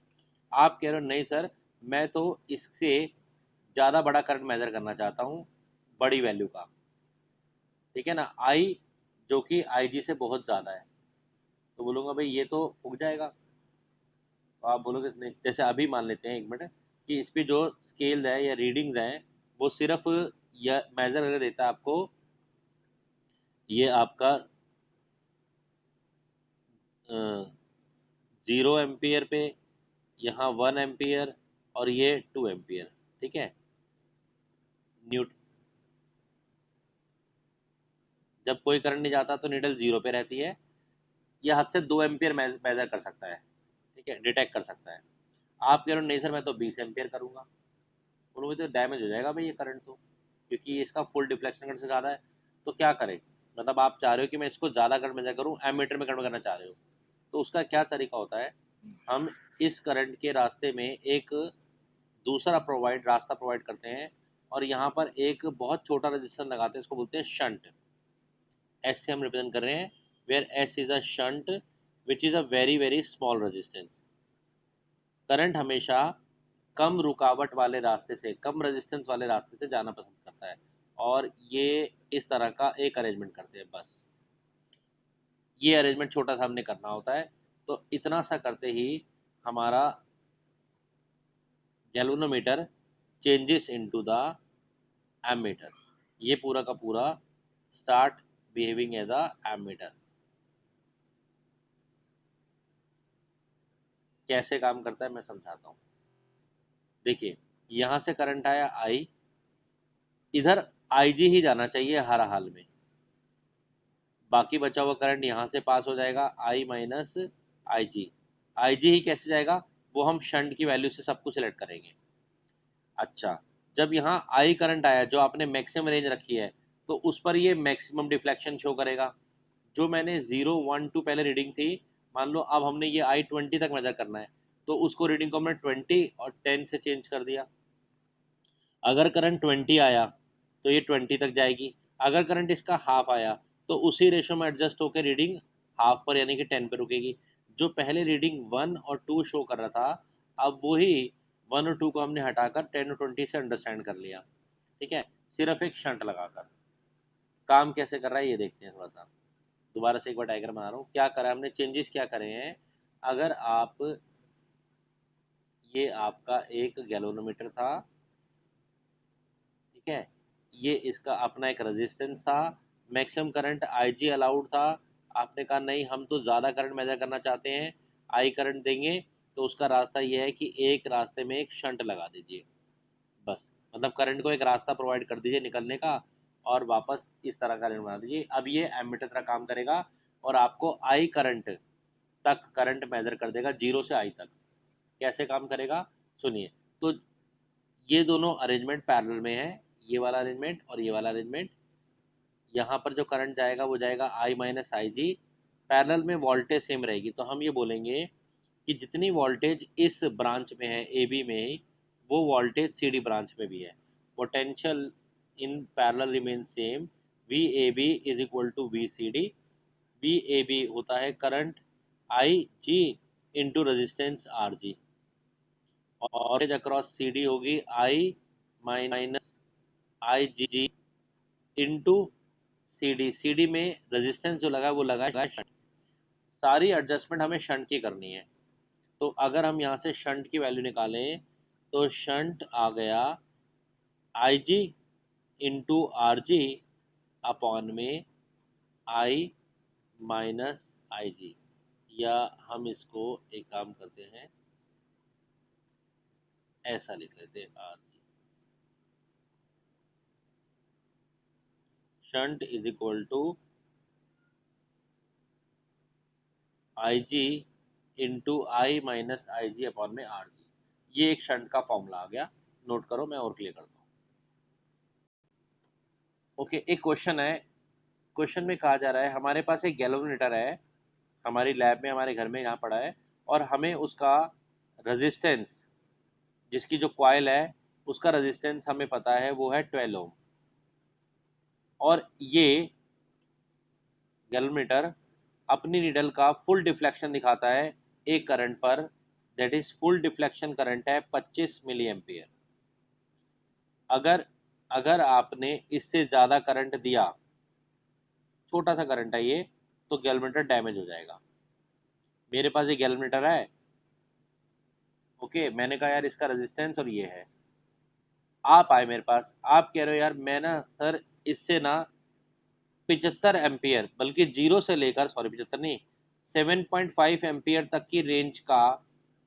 आप कह रहे हो नहीं सर, मैं तो इससे ज़्यादा बड़ा करंट मेजर करना चाहता हूँ, बड़ी वैल्यू का, ठीक है ना, आई जो कि IG से बहुत ज़्यादा है, तो बोलूँगा भाई ये तो फूक जाएगा। तो आप बोलोगे नहीं, जैसे अभी मान लेते हैं एक मिनट कि इस पे जो स्केल है या रीडिंग्स हैं वो सिर्फ या मेजर करके देता है आपको, ये आपका 0 एम्पियर पे, यहाँ 1 एम्पियर, और ये 2 एम्पियर, ठीक है। न्यूट जब कोई करंट नहीं जाता तो नीडल जीरो पे रहती है, यह हद से 2 एम्पियर मेजर कर सकता है, ठीक है, डिटेक्ट कर सकता है। आप कह रहे हो नहीं सर मैं तो 20 एम्पियर करूंगा, बोलोगे तो डैमेज हो जाएगा भाई ये करंट तो, क्योंकि इसका फुल डिफ्लेक्शन करंट से ज़्यादा है। तो क्या करें? मतलब आप चाह रहे हो कि मैं इसको ज़्यादा करंट मेजर करूँ, एमीटर में कन्वर्ट करना चाह रहे हो, तो उसका क्या तरीका होता है? हम इस करंट के रास्ते में एक दूसरा रास्ता प्रोवाइड करते हैं, और यहाँ पर एक बहुत छोटा रजिस्टर लगाते हैं, इसको बोलते हैं शंट। एस से हम रिप्रेजेंट कर रहे हैं, where S is a shunt which is a very very small resistance. करंट हमेशा कम रुकावट वाले रास्ते से, कम रेजिस्टेंस वाले रास्ते से जाना पसंद करता है, और ये इस तरह का एक अरेंजमेंट करते हैं बस। ये अरेंजमेंट छोटा सा हमने करना होता है, तो इतना सा करते ही हमारा galvanometer changes into the ammeter. ये पूरा का पूरा start behaving as a ammeter. कैसे काम करता है मैं समझाता हूँ। देखिए, यहाँ से करंट आया आई, इधर IG ही जाना चाहिए हर हाल में, बाकी बचा हुआ करंट यहाँ से पास हो जाएगा, I माइनस IG। IG ही कैसे जाएगा, वो हम शंट की वैल्यू से सब कुछ सिलेक्ट करेंगे। अच्छा, जब यहाँ आई करंट आया जो आपने मैक्सिमम रेंज रखी है, तो उस पर ये मैक्सिमम डिफ्लेक्शन शो करेगा। जो मैंने 0 1 2 पहले रीडिंग थी, मान लो अब हमने ये I 20 तक मेजर करना है, तो उसको रीडिंग को हमने 20 और 10 से चेंज कर दिया। अगर करंट 20 आया तो ये 20 तक जाएगी, अगर करंट इसका हाफ आया तो उसी रेशो में एडजस्ट होकर रीडिंग हाफ पर यानी कि 10 पर रुकेगी। जो पहले रीडिंग 1 और 2 शो कर रहा था, अब वही 1 और 2 को हमने हटाकर 10 और 20 से अंडरस्टैंड कर लिया, ठीक है, सिर्फ एक शंट लगाकर। काम कैसे कर रहा है ये देखते हैं थोड़ा सा। दोबारा से एक बार डायग्राम बना रहा हूँ, क्या करा है हमने, चेंजेस क्या करे हैं। अगर आप, ये आपका एक गैल्वेनोमीटर था, ठीक है, ये इसका अपना एक रेजिस्टेंस था, मैक्सिमम करंट IG अलाउड था। आपने कहा नहीं हम तो ज़्यादा करंट मेजर करना चाहते हैं, आई करंट देंगे, तो उसका रास्ता ये है कि एक रास्ते में एक शंट लगा दीजिए बस। मतलब करंट को एक रास्ता प्रोवाइड कर दीजिए निकलने का, और वापस इस तरह का करंट बना दीजिए। अब ये एमीटर तरह काम करेगा, और आपको आई करंट तक करंट मेजर कर देगा, 0 से I तक। कैसे काम करेगा सुनिए। तो ये दोनों अरेंजमेंट पैरेलल में है, ये वाला अरेंजमेंट और ये वाला अरेंजमेंट। यहाँ पर जो करंट जाएगा वो जाएगा I माइनस IG, पैरेलल में वोल्टेज सेम रहेगी, तो हम ये बोलेंगे कि जितनी वोल्टेज इस ब्रांच में है AB में, वो वोल्टेज CD ब्रांच में भी है। Potential in parallel remain same, VAB is equal to VCD। VAB होता है current IG into resistance RG, और अक्रॉस CD होगी I minus IG into C D. C D में रेजिस्टेंस जो लगा वो लगा है शंट। सारी एडजस्टमेंट हमें शंट की करनी है। तो अगर हम यहाँ से शंट की वैल्यू निकालें तो शंट आ गया आई जी इंटू आर जी अपॉन में आई माइनस आई जी। या हम इसको एक काम करते हैं, ऐसा लिख लेते हैं R G shunt is equal to I G into I minus I G upon में आर जी। ये एक शंट का फॉर्मूला आ गया। नोट करो, मैं और क्लियर करता हूँ। ओके, एक क्वेश्चन है। क्वेश्चन में कहा जा रहा है हमारे पास एक गैल्वेनोमीटर है, हमारी लैब में, हमारे घर में यहाँ पड़ा है, और हमें उसका रेजिस्टेंस, जिसकी जो कॉइल है उसका रेजिस्टेंस हमें पता है वो है 12 ओम। और ये गैल्वेनोमीटर अपनी नीडल का फुल डिफ्लेक्शन दिखाता है एक करंट पर, that is full deflection current है 25 मिली एम्पियर। अगर अगर आपने इससे ज़्यादा करंट दिया, छोटा सा करंट है ये, तो गैल्वेनोमीटर डैमेज हो जाएगा। मेरे पास ये गैल्वेनोमीटर है, ओके, मैंने कहा यार इसका रेजिस्टेंस और ये है। आप आए मेरे पास, आप कह रहे हो यार मैं ना सर इससे ना 75 एम्पियर, बल्कि जीरो से लेकर, सॉरी 75 नहीं, 7.5 एम्पियर तक की रेंज का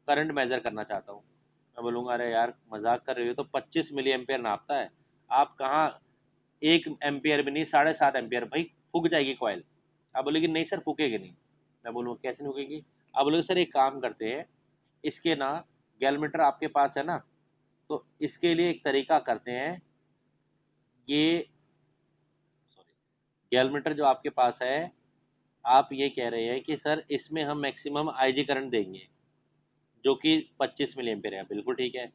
करंट मेजर करना चाहता हूँ। मैं बोलूँगा अरे यार मजाक कर रहे हो, तो 25 मिली एम्पियर नापता है, आप कहाँ 1 एम्पियर भी नहीं, 7.5 एम्पियर, भाई फूक जाएगी कॉयल। आप बोलेगी नहीं सर फूकेगी नहीं। मैं बोलूँगा कैसे नहीं फूकेगी। आप बोलोगे सर एक काम करते हैं, इसके ना गैल्वेनोमीटर आपके पास है ना, तो इसके लिए एक तरीका करते हैं। ये सॉरी, गैल्वेनोमीटर जो आपके पास है, आप ये कह रहे हैं कि सर इसमें हम मैक्सिमम आईजी करंट देंगे जो कि 25 मिली एम्पीयर है, बिल्कुल ठीक है,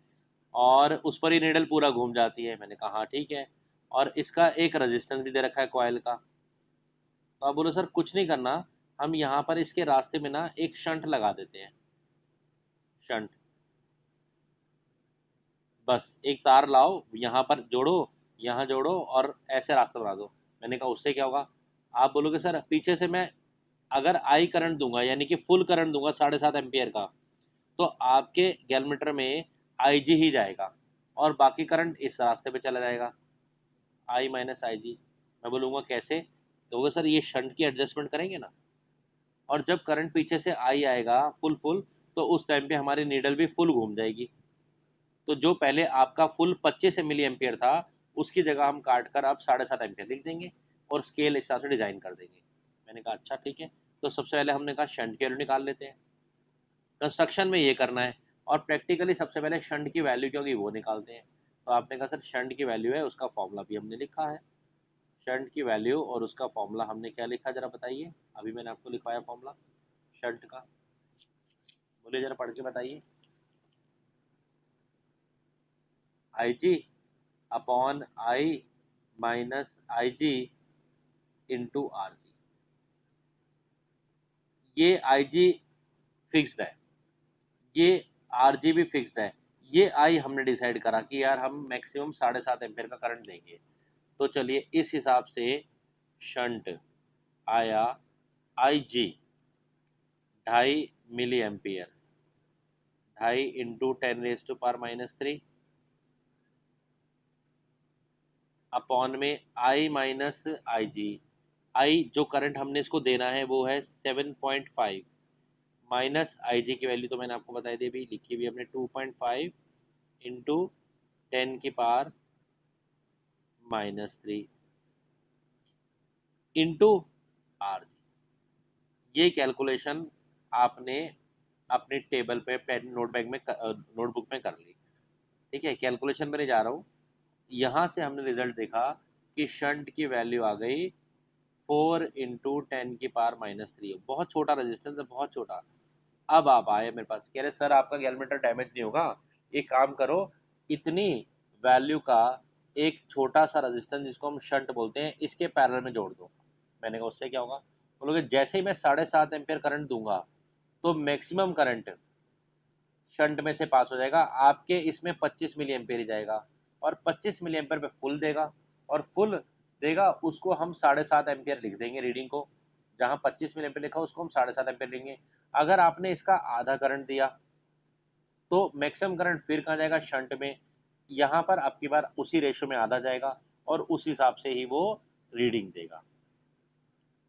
और उस पर ही नीडल पूरा घूम जाती है। मैंने कहा हाँ ठीक है, और इसका एक रेजिस्टेंस भी दे रखा है कॉयल का। तो आप बोलो सर कुछ नहीं करना, हम यहाँ पर इसके रास्ते में ना एक शंट लगा देते हैं। शंट, बस एक तार लाओ, यहाँ पर जोड़ो, यहाँ जोड़ो, और ऐसे रास्ता बना दो। मैंने कहा उससे क्या होगा। आप बोलोगे सर पीछे से मैं अगर आई करंट दूंगा, यानी कि फुल करंट दूंगा 7.5 एम्पियर का, तो आपके गैल्वेनोमीटर में आई जी ही जाएगा, और बाकी करंट इस रास्ते पे चला जाएगा, आई माइनस आई जी। मैं बोलूँगा कैसे, तो वो सर ये शंट की एडजस्टमेंट करेंगे ना, और जब करंट पीछे से आई आएगा फुल फुल, तो उस टाइम पे हमारी नीडल भी फुल घूम जाएगी। तो जो पहले आपका फुल 25 मिली एम्पियर था, उसकी जगह हम काट कर अब 7.5 एम्पियर लिख देंगे, और स्केल इस हिसाब से डिज़ाइन कर देंगे। मैंने कहा अच्छा ठीक है। तो सबसे पहले हमने कहा शंट की वैल्यू निकाल लेते हैं। कंस्ट्रक्शन में ये करना है, और प्रैक्टिकली सबसे पहले शंट की वैल्यू क्या होगी वो निकालते हैं। तो आपने कहा सर शंट की वैल्यू है, उसका फॉर्मूला भी हमने लिखा है। शंट की वैल्यू और उसका फॉर्मूला हमने क्या लिखा जरा बताइए। अभी मैंने आपको लिखवाया फॉर्मूला शंट का, बोलिए जरा पढ़ के बताइए। I G upon I minus I G into R G. ये आई जी फिक्स्ड है, ये आर जी भी फिक्स्ड है। ये आई हमने डिसाइड करा कि यार हम मैक्सिमम 7.5 एम्पियर का करंट देंगे। तो चलिए इस हिसाब से शंट आया आई जी 2.5 मिली एम्पियर, 2.5 × 10⁻³ अपॉन में आई माइनस आई जी। आई जो करंट हमने इसको देना है वो है 7.5, माइनस आई जी की वैल्यू तो मैंने आपको बताई दी, अभी लिखी हुई हमने 2.5 इंटू 10⁻³ इंटू आर जी। ये कैलकुलेशन आपने अपनी टेबल पे पेन नोटबुक में नोटबुक में कर ली, ठीक है। कैलकुलेशन में नहीं जा रहा हूँ। यहाँ से हमने रिजल्ट देखा कि शंट की वैल्यू आ गई 4 × 10⁻³ बहुत छोटा रेजिस्टेंस है, बहुत छोटा। अब आप आए मेरे पास, कह रहे सर आपका गैल्वेनोमीटर डैमेज नहीं होगा, एक काम करो, इतनी वैल्यू का एक छोटा सा रेजिस्टेंस जिसको हम शंट बोलते हैं इसके पैरेलल में जोड़ दो। मैंने कहा उससे क्या होगा। बोलोगे जैसे ही मैं 7.5 एम्पियर करंट दूंगा तो मैक्सिमम करंट शंट में से पास हो जाएगा, आपके इसमें 25 मिली एम्पियर ही जाएगा, और 25 मिली एम्पियर पे फुल देगा, और फुल देगा, उसको हम 7.5 एम्पियर लिख देंगे रीडिंग को। जहाँ 25 मिली एम्पियर लिखा उसको हम 7.5 एम्पियर लेंगे। अगर आपने इसका आधा करंट दिया तो मैक्सिमम करंट फिर कहाँ जाएगा, शंट में। यहाँ पर आपकी बार उसी रेशो में आधा जाएगा और उस हिसाब से ही वो रीडिंग देगा।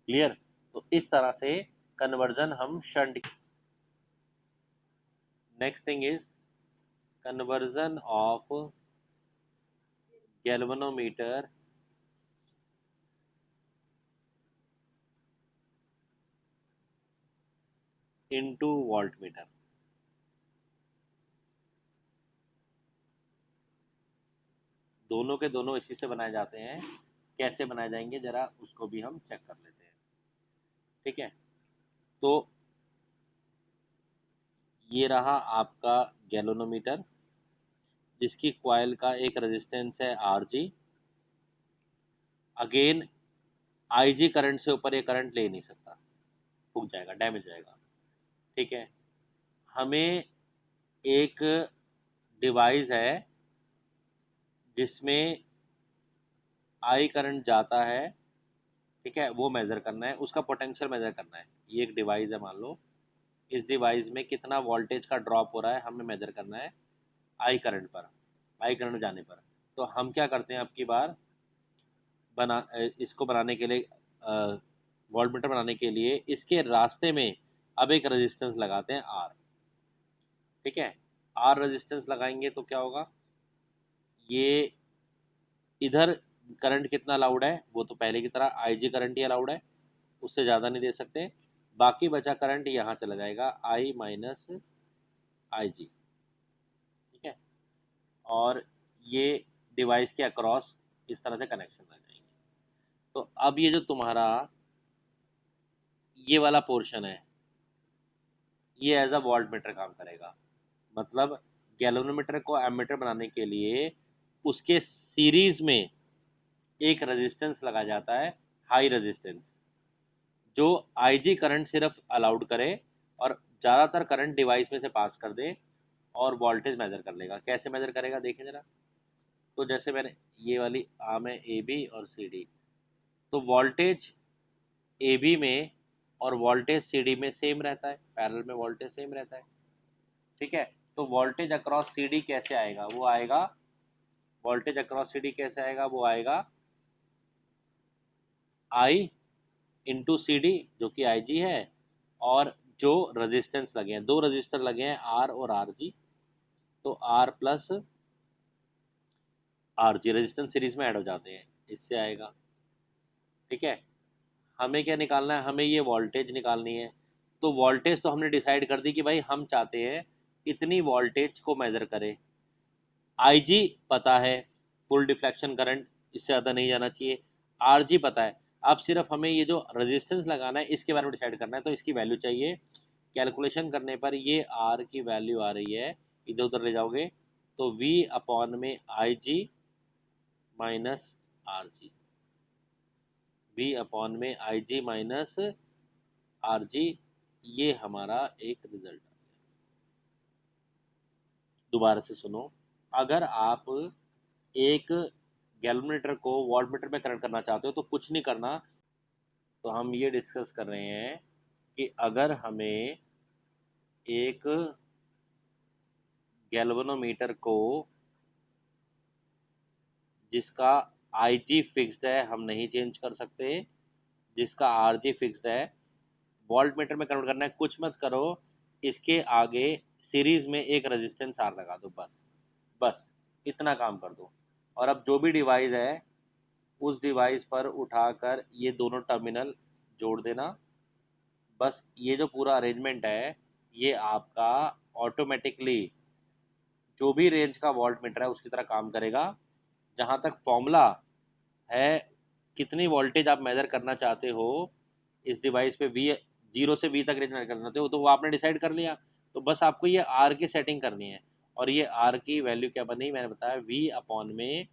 क्लियर? तो इस तरह से कन्वर्जन हम shunt. Next thing is conversion of galvanometer into voltmeter. दोनों के दोनों इसी से बनाए जाते हैं। कैसे बनाए जाएंगे जरा उसको भी हम चेक कर लेते हैं। ठीक है, तो ये रहा आपका गैल्वेनोमीटर, जिसकी कॉइल का एक रेजिस्टेंस है R G. Again I G current से ऊपर ये करंट ले नहीं सकता, फूक जाएगा, डैमेज जाएगा। ठीक है, हमें एक डिवाइस है जिसमें आई करंट जाता है। ठीक है, वो मेजर करना है, उसका पोटेंशियल मेजर करना है। ये एक डिवाइस है, मान लो इस डिवाइस में कितना वोल्टेज का ड्रॉप हो रहा है हमें मेजर करना है आई करंट पर, आई करंट जाने पर। तो हम क्या करते हैं, अब की बार इसको बनाने के लिए, वोल्टमीटर बनाने के लिए इसके रास्ते में अब एक रेजिस्टेंस लगाते हैं आर। ठीक है, आर रेजिस्टेंस लगाएंगे तो क्या होगा, ये इधर करंट कितना अलाउड है, वो तो पहले की तरह आई जी करंट ही अलाउड है, उससे ज़्यादा नहीं दे सकते। बाकी बचा करंट यहाँ चला जाएगा आई माइनस आई जी। ठीक है, और ये डिवाइस के अक्रॉस इस तरह से कनेक्शन आ जाएंगे। तो अब ये जो तुम्हारा ये वाला पोर्शन है, ये एज अ वोल्ट मीटर काम करेगा। मतलब गैल्वेनोमीटर को एमीटर बनाने के लिए उसके सीरीज में एक रेजिस्टेंस लगाया जाता है, हाई रेजिस्टेंस, जो आईजी करंट सिर्फ अलाउड करे और ज़्यादातर करंट डिवाइस में से पास कर दे और वोल्टेज मेजर कर लेगा। कैसे मेजर करेगा देखें जरा। तो जैसे मैंने ये वाली आर्म है ए बी और सी डी, तो वोल्टेज ए बी में और वोल्टेज सी डी में सेम रहता है, पैरेलल में वोल्टेज सेम रहता है। ठीक है, तो वोल्टेज अक्रॉस सी डी कैसे आएगा, वो आएगा, वोल्टेज अक्रॉस सी डी कैसे आएगा, वो आएगा आई इंटू सी डी, जो कि आई जी है, और जो रेजिस्टेंस लगे हैं, दो रजिस्टर लगे हैं आर और आर जी, तो R plus R G resistance series में ऐड हो जाते हैं, इससे आएगा। ठीक है, हमें क्या निकालना है, हमें ये वोल्टेज निकालनी है। तो वोल्टेज तो हमने डिसाइड कर दी कि भाई हम चाहते हैं इतनी वोल्टेज को मेजर करें। आई जी पता है, फुल डिफ्लेक्शन करंट, इससे ज़्यादा नहीं जाना चाहिए। आर जी पता है, अब सिर्फ हमें ये जो रेजिस्टेंस लगाना है इसके बारे में डिसाइड करना है, तो इसकी वैल्यू चाहिए। कैलकुलेशन करने पर ये आर की वैल्यू आ रही है, इधर उधर ले जाओगे तो V अपॉन में I G minus R G, V upon में I G minus R G, ये हमारा एक रिजल्ट। दोबारा से सुनो, अगर आप एक गैल्वेनोमीटर को वोल्टमीटर में कनेक्ट करना चाहते हो तो कुछ नहीं करना। तो हम ये डिस्कस कर रहे हैं कि अगर हमें एक गैल्वेनोमीटर को जिसका आई जी फिक्स्ड है, हम नहीं चेंज कर सकते, जिसका आर जी फिक्स्ड है, वोल्ट मीटर में कन्वर्ट करना है, कुछ मत करो, इसके आगे सीरीज में एक रेजिस्टेंस आर लगा दो, बस। बस इतना काम कर दो। और अब जो भी डिवाइस है उस डिवाइस पर उठाकर ये दोनों टर्मिनल जोड़ देना। बस ये जो पूरा अरेंजमेंट है ये आपका ऑटोमेटिकली जो भी रेंज का वोल्ट मीटर है उसकी तरह काम करेगा। जहाँ तक फॉर्मूला है, कितनी वोल्टेज आप मेजर करना चाहते हो इस डिवाइस पे, वी जीरो से वी तक रेंज मेजर करना चाहते हो, तो वो आपने डिसाइड कर लिया। तो बस आपको ये आर की सेटिंग करनी है। और ये आर की वैल्यू क्या बनी, मैंने बताया वी अपॉन में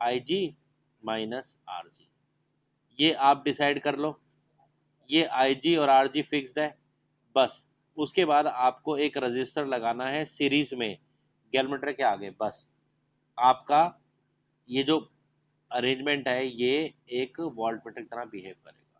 I G minus R G, ये आप डिसाइड कर लो। ये आई जी और आर जी फिक्स्ड है, बस। उसके बाद आपको एक रजिस्टर लगाना है सीरीज में गैल्वेनोमीटर के आगे, बस। आपका ये जो अरेंजमेंट है, ये एक वॉल्ट मीटर की तरह बिहेव करेगा।